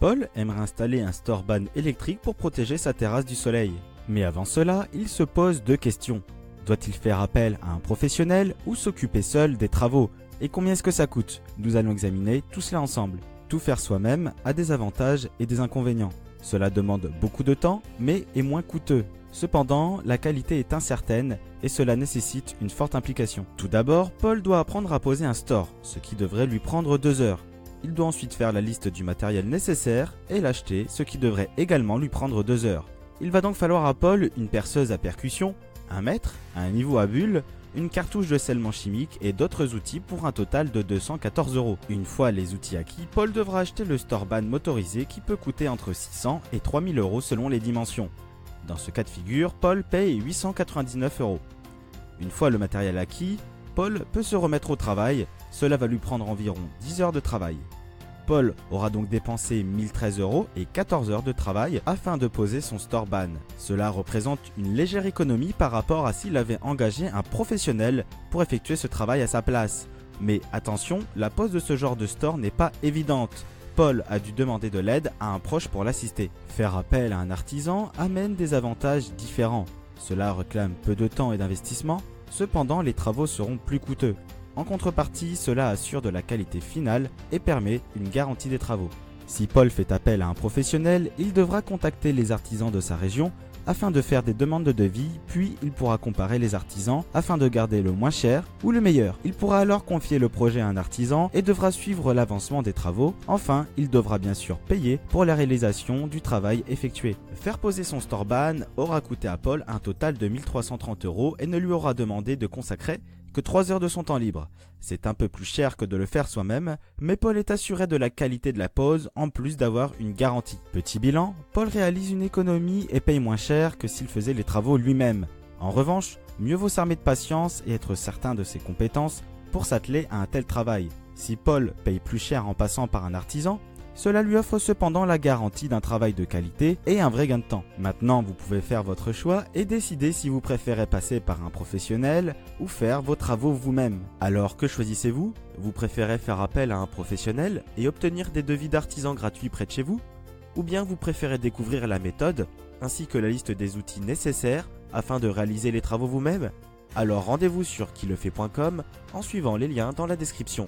Paul aimerait installer un store-ban électrique pour protéger sa terrasse du soleil. Mais avant cela, il se pose deux questions. Doit-il faire appel à un professionnel ou s'occuper seul des travaux? Et combien est-ce que ça coûte? Nous allons examiner tout cela ensemble. Tout faire soi-même a des avantages et des inconvénients. Cela demande beaucoup de temps, mais est moins coûteux. Cependant, la qualité est incertaine et cela nécessite une forte implication. Tout d'abord, Paul doit apprendre à poser un store, ce qui devrait lui prendre 2 heures. Il doit ensuite faire la liste du matériel nécessaire et l'acheter, ce qui devrait également lui prendre 2 heures. Il va donc falloir à Paul une perceuse à percussion, un mètre, un niveau à bulles, une cartouche de scellement chimique et d'autres outils pour un total de 214 €. Une fois les outils acquis, Paul devra acheter le store-ban motorisé qui peut coûter entre 600 et 3000 € selon les dimensions. Dans ce cas de figure, Paul paye 899 €. Une fois le matériel acquis, Paul peut se remettre au travail, cela va lui prendre environ 10 heures de travail. Paul aura donc dépensé 1013 € et 14 heures de travail afin de poser son store-ban. Cela représente une légère économie par rapport à s'il avait engagé un professionnel pour effectuer ce travail à sa place. Mais attention, la pose de ce genre de store n'est pas évidente. Paul a dû demander de l'aide à un proche pour l'assister. Faire appel à un artisan amène des avantages différents. Cela réclame peu de temps et d'investissement, cependant les travaux seront plus coûteux. En contrepartie, cela assure de la qualité finale et permet une garantie des travaux. Si Paul fait appel à un professionnel, il devra contacter les artisans de sa région afin de faire des demandes de devis, puis il pourra comparer les artisans afin de garder le moins cher ou le meilleur. Il pourra alors confier le projet à un artisan et devra suivre l'avancement des travaux. Enfin, il devra bien sûr payer pour la réalisation du travail effectué. Faire poser son store-ban aura coûté à Paul un total de 1330 € et ne lui aura demandé de consacrer que 3 heures de son temps libre. C'est un peu plus cher que de le faire soi-même, mais Paul est assuré de la qualité de la pose en plus d'avoir une garantie. Petit bilan, Paul réalise une économie et paye moins cher que s'il faisait les travaux lui-même. En revanche, mieux vaut s'armer de patience et être certain de ses compétences pour s'atteler à un tel travail. Si Paul paye plus cher en passant par un artisan, cela lui offre cependant la garantie d'un travail de qualité et un vrai gain de temps. Maintenant, vous pouvez faire votre choix et décider si vous préférez passer par un professionnel ou faire vos travaux vous-même. Alors que choisissez-vous? Vous préférez faire appel à un professionnel et obtenir des devis d'artisans gratuits près de chez vous? Ou bien vous préférez découvrir la méthode ainsi que la liste des outils nécessaires afin de réaliser les travaux vous-même? Alors rendez-vous sur quilefait.com en suivant les liens dans la description.